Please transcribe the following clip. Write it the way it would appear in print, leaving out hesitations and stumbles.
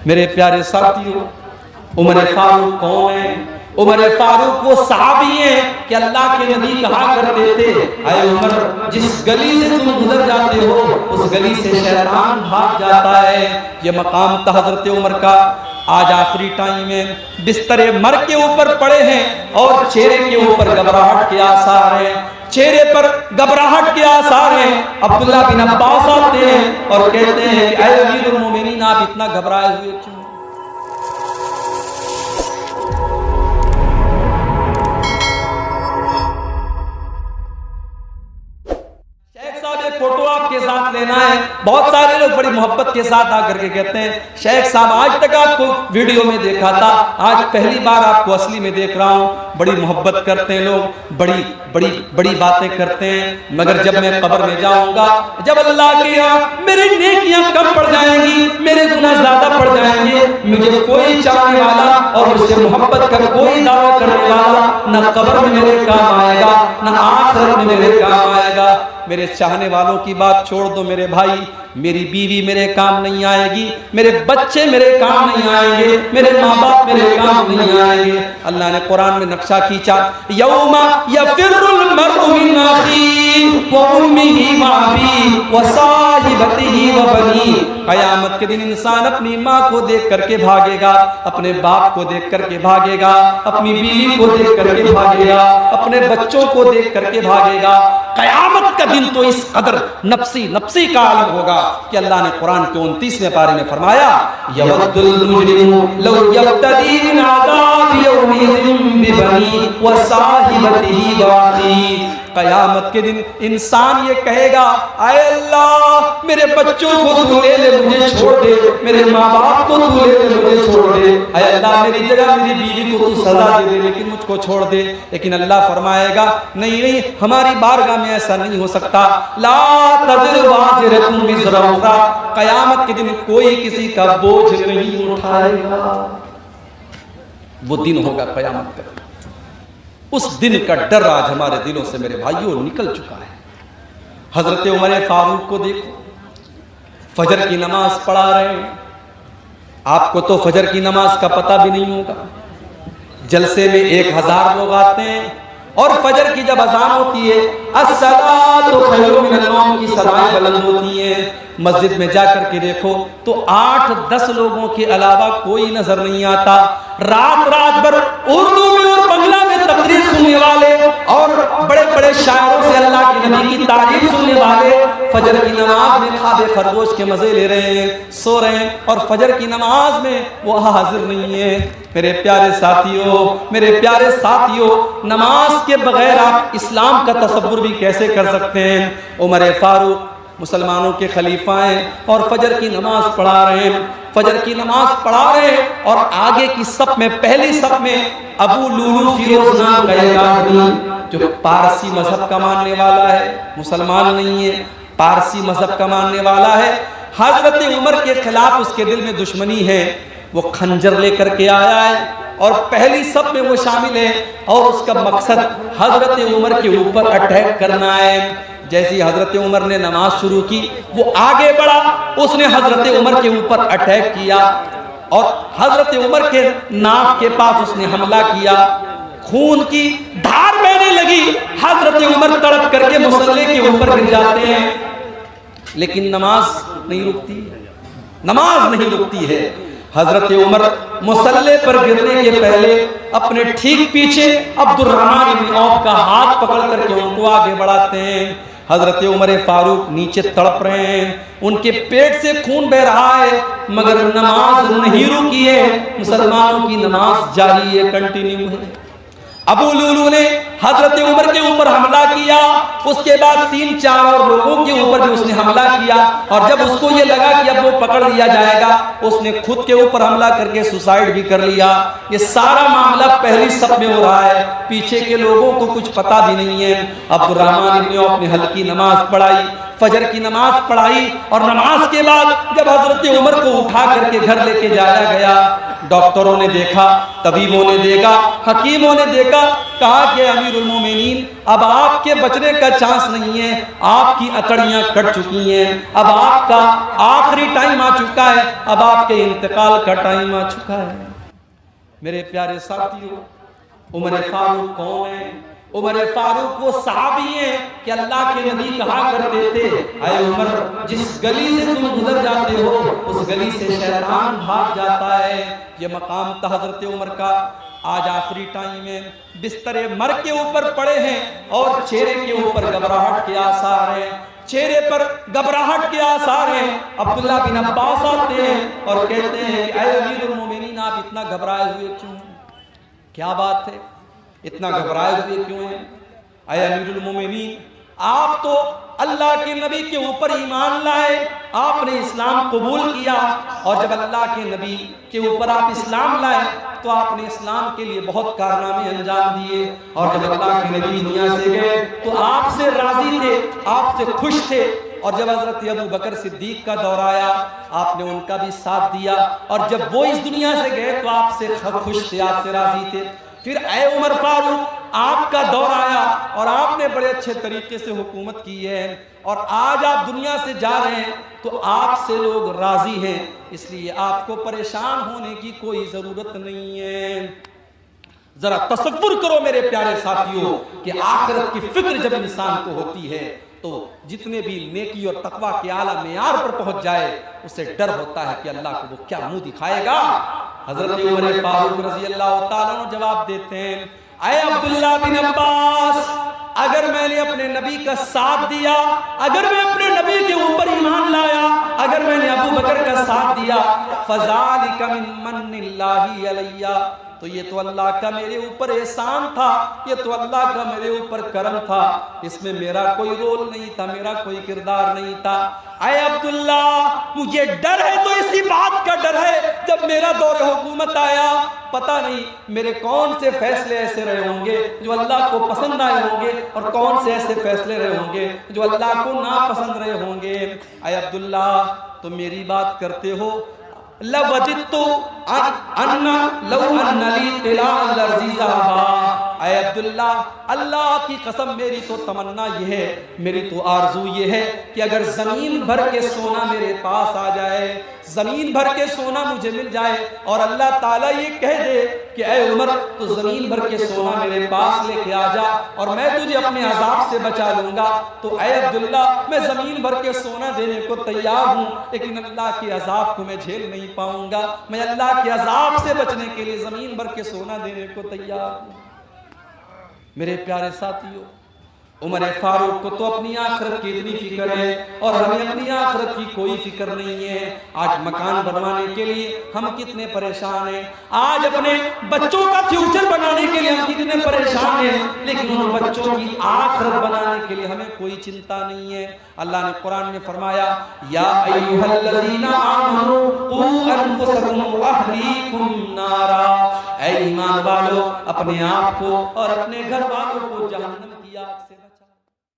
मेरे प्यारे साथियों, उमर फारूक कौन है? उमर फारूक वो सहाबी हैं कि अल्लाह के नबी कहा करते थे, अरे उमर, जिस गली से तुम गुजर जाते हो उस गली से शैतान भाग जाता है। ये मकाम था हजरत उमर का। आज आखिरी टाइम में बिस्तरे मर के ऊपर पड़े हैं और चेहरे के ऊपर घबराहट के आसार हैं, चेहरे पर घबराहट के आसार हैं। अब्दुल्ला बिन अब्बास आते हैं और कहते हैं कि ऐ अमीरुल मोमिनीन, आप इतना घबराए हुए क्यों? फोटो आपके साथ लेना है। बहुत सारे लोग बड़ी मोहब्बत के साथ आकर के कहते हैं, शेख साहब आज तक आपको वीडियो में देखा था, आज पहली बार आपको असली में देख रहा हूँ। बड़ी मोहब्बत करते हैं लोग, बड़ी बड़ी बड़ी बातें करते हैं, मगर जब मैं कब्र में जाऊंगा, जब अल्लाह के यहाँ मेरी नेकियां कम पड़ जाएंगी, मेरे गुनाह ज्यादा पड़ जाएंगे, मुझे कोई चाहने वाला और मुझसे मोहब्बत का कोई दावा करने वाला न कब्र में मेरे काम आएगा, न आखिरत में मेरे काम आएगा। मेरे चाहने वालों की बात छोड़ दो मेरे भाई, मेरी बीवी मेरे काम नहीं आएगी, मेरे बच्चे मेरे काम नहीं आएंगे, मेरे माँ बाप मेरे काम नहीं आएंगे। अल्लाह ने कुरान में नक्शा खींचा, यौमा यफिरुल मर्उ मिन अखीही व उम्मिही व अबीही व साहिबतिही व बनीही। क़यामत के दिन इंसान अपनी माँ को देख करके भागेगा, अपने बाप को देख करके भागेगा, अपनी बीवी को देख करके भागेगा, अपने बच्चों को देख करके भागेगा। क़यामत का दिन तो इस कदर नफ्सी नफ्सी का आलम होगा कि अल्लाह ने कुरान के 29वें पारे में फरमाया, यवद्दुल मुजरिमु लौ यफ्तदी मिन अज़ाबि यौमिज़िन बिबनी व साहिबतिही व अखीही। क़यामत के दिन इंसान ये कहेगा, आए अल्लाह, मेरे बच्चों को तू ले ले, मुझे छोड़ दे, मेरे माँ बाप को तू ले ले, मुझे छोड़ दे, आए अल्लाह, मेरी जगह मेरी बीवी को तू सजा दे दे, लेकिन मुझको छोड़ दे। लेकिन अल्लाह फरमाएगा, नहीं नहीं, हमारी बारगाह में ऐसा नहीं हो सकता। ला तज़िरु वाज़िरतुन विज़रा उख़रा। क़यामत के दिन कोई किसी का बोझ नहीं उठाएगा। वो दिन होगा क़यामत का। उस दिन का डर आज हमारे दिलों से मेरे भाइयों निकल चुका है। हजरत उमर फारूक को देखो, फजर की नमाज पढ़ा रहे हैं। आपको तो फजर की नमाज का पता भी नहीं होगा। जलसे में 1000 लोग आते हैं और फजर की जब अजान होती है, अस्सलातु खैरुम मिनन नौम की सदाएं बुलंद होती हैं। मस्जिद में जाकर के देखो तो 8-10 लोगों के अलावा कोई नजर नहीं आता। रात रात भर उर्दू में और बंगला में तकरीर सुनने वाले और बड़े बड़े शायरों से अल्लाह के नबी की तारीफ सुनने वाले फजर की नमाज में ख्वाब खरगोश के मजे ले रहे हैं, सो रहे हैं, और फजर की नमाज में वो हाजिर नहीं है। मेरे प्यारे साथियों, मेरे प्यारे साथियों, नमाज के बगैर आप इस्लाम का तसव्वुर भी कैसे कर सकते हैं? उमर फारूक मुसलमानों के खलीफा हैं और फजर की नमाज पढ़ा रहे हैं, फजर की नमाज पढ़ा रहे हैं, और आगे की सफ में, पहली सफ में अबू लुलू फिरोज नाम का एक आदमी जो पारसी मजहब का मानने वाला है, मुसलमान नहीं है, पारसी मजहब का मानने वाला है। हजरत उमर के खिलाफ उसके दिल में दुश्मनी है। वो खंजर लेकर के आया है और पहली सफ में वो शामिल है और उसका मकसद हजरत उमर के ऊपर अटैक करना है। जैसे हजरत उमर ने नमाज शुरू की, वो आगे बढ़ा, उसने हजरत उमर के ऊपर अटैक किया और हजरत उमर के नाक के पास उसने हमला किया। खून की धार बहने लगी, हजरत उमर तड़प करके मुसल्ले के ऊपर गिर जाते हैं, लेकिन नमाज नहीं रुकती, नमाज नहीं रुकती है। हजरत उमर मुसल्ले पर गिरने के पहले अपने ठीक पीछे अब्दुर्रहमान इब्न औफ का हाथ पकड़ करके उनको आगे बढ़ाते हैं। हजरत उमर फारूक नीचे तड़प रहे हैं, उनके पेट से खून बह रहा है, मगर नमाज नहीं रुकी है। मुसलमानों की नमाज जारी है, कंटिन्यू है। अबू लुलू ने हजरत उमर के ऊपर हमला किया, उसके बाद 3-4 और लोगों के ऊपर भी उसने हमला किया, और जब उसको ये लगा कि अब वो पकड़ लिया जाएगा, उसने खुद के ऊपर हमला करके सुसाइड भी कर लिया। ये सारा मामला पहली सफ में हो रहा है, पीछे के लोगों को कुछ पता भी नहीं है। अब्दुर्रहमान इब्न औफ ने हल्की नमाज पढ़ाई, फजर की नमाज पढ़ाई और नमाज के बाद जब हजरत उमर को उठा करके घर लेके जाया गया, डॉक्टरों ने देखा, तबीबों ने देखा, हकीमों ने देखा, कहा कि अमीरुल मोमिनीन अब आपके बचने का चांस नहीं है, आपकी अकड़ियां कट चुकी हैं, अब आपका आखिरी टाइम आ चुका है, अब आपके इंतकाल का टाइम आ चुका है। मेरे प्यारे साथियों, उमर फारूक कौन है? उमर फारूक वो सहाबी हैं कि अल्लाह के नबी कहा करते थे, अय उमर, जिस गली से तुम गुजर जाते हो उस गली से शैतान भाग जाता है। ये मकाम था हजरत उमर का। आज आखिरी टाइम है, बिस्तरे मर के ऊपर पड़े हैं और चेहरे के ऊपर घबराहट के आसार हैं, चेहरे पर घबराहट के आसार हैं। अब्दुल्ला बिन अब्बास आते हैं और कहते हैं कि अय अमीरुल मोमिनीन, आप इतना घबराए हुए क्यों हैं? क्या बात है, इतना घबराए हुए क्यों हैं? अय अमीरुल मोमिनीन, आप तो अल्लाह के नबी के ऊपर ईमान लाए, आपने इस्लाम कबूल किया, और जब अल्लाह के नबी के ऊपर आप इस्लाम लाए तो आपने इस्लाम के लिए बहुत कारनामे अंजाम दिए, और जब अल्लाह के नबी दुनिया से गए तो आपसे राजी थे, आपसे खुश थे, और जब हजरत अबू बकर सिद्दीक का दौर आया आपने उनका भी साथ दिया, और जब वो इस दुनिया से गए तो आपसे खुश थे, आपसे राजी थे। फिर ऐ उमर फारूक, आपका दौर आया और आपने बड़े अच्छे तरीके से हुकूमत की है, और आज आप दुनिया से जा रहे हैं तो आपसे लोग राजी हैं, इसलिए आपको परेशान होने की कोई जरूरत नहीं है। जरा तसव्वुर करो मेरे प्यारे साथियों कि आखिरत की फिक्र जब इंसान को होती है तो जितने भी नेकी और तकवा के आला मेयार पर पहुंच जाए उसे डर होता है कि अल्लाह को वो क्या मुंह दिखाएगा। हजरत उमर फारूक रजी अल्लाह तआला अन्हु जवाब देते हैं, अय अब्दुल्ला बिन अब्बास, अगर मैंने अपने नबी का साथ दिया, अगर मैं अपने नबी के ऊपर ईमान लाया, अगर मैंने अबू बकर का साथ दिया, फज़ालिका मिन मन्निल्लाहि अलैया, तो ये तो अल्लाह का मेरे ऊपर एहसान था, ये तो अल्लाह का मेरे ऊपर करम था, इसमें मेरा कोई रोल नहीं था, मेरा कोई किरदार नहीं था। अय अब्दुल्ला, मुझे डर है तो इसी बात का डर है, जब मेरा दौर हुकूमत आया पता नहीं मेरे कौन से फैसले ऐसे रहे होंगे जो अल्लाह को पसंद आए होंगे, और कौन से ऐसे फैसले रहे होंगे जो अल्लाह को नापसंद रहे होंगे। अय अब्दुल्ला, तो मेरी बात करते हो, लवदित्तु अन्ना लौ अन्नली तिलाल अर्ज़ीज़ा बा। अय अब्दुल्ला, अल्लाह की कसम, मेरी तो तमन्ना ये है, मेरी तो आरजू ये है कि अगर जमीन भर के सोना मेरे पास आ जाए, जमीन भर के सोना मुझे मिल जाए, और अल्लाह ताला ये कह दे कि ऐ उमर, तो जमीन भर के सोना मेरे पास लेके आ जा और मैं तुझे अपने अजाब से बचा लूंगा, तो ऐ अब्दुल्ला, मैं जमीन भर के सोना देने को तैयार हूँ, लेकिन अल्लाह के अजाब को मैं झेल नहीं पाऊंगा, मैं अल्लाह के अजाब से बचने के लिए जमीन भर के सोना देने को तैयार हूँ। मेरे प्यारे साथियों, उमर फारूक को तो अपनी आखिरत की इतनी फिक्र है और हमें अपनी आखिरत की कोई फिक्र नहीं है। आज मकान बनवाने के लिए हम कितने परेशान हैं, आज अपने बच्चों का फ्यूचर बनाने के लिए हम कितने परेशान हैं, लेकिन उन बच्चों की आखिरत बनाने के लिए हमें कोई चिंता नहीं है। अल्लाह ने कुरान में फरमाया, या अय्युहल्लज़ीना आमनू कू अनफुसकुम व अहलीकुम नारा, ऐ ईमान वालों, अपने आप को और अपने घर वालों को जहन्नम की आग से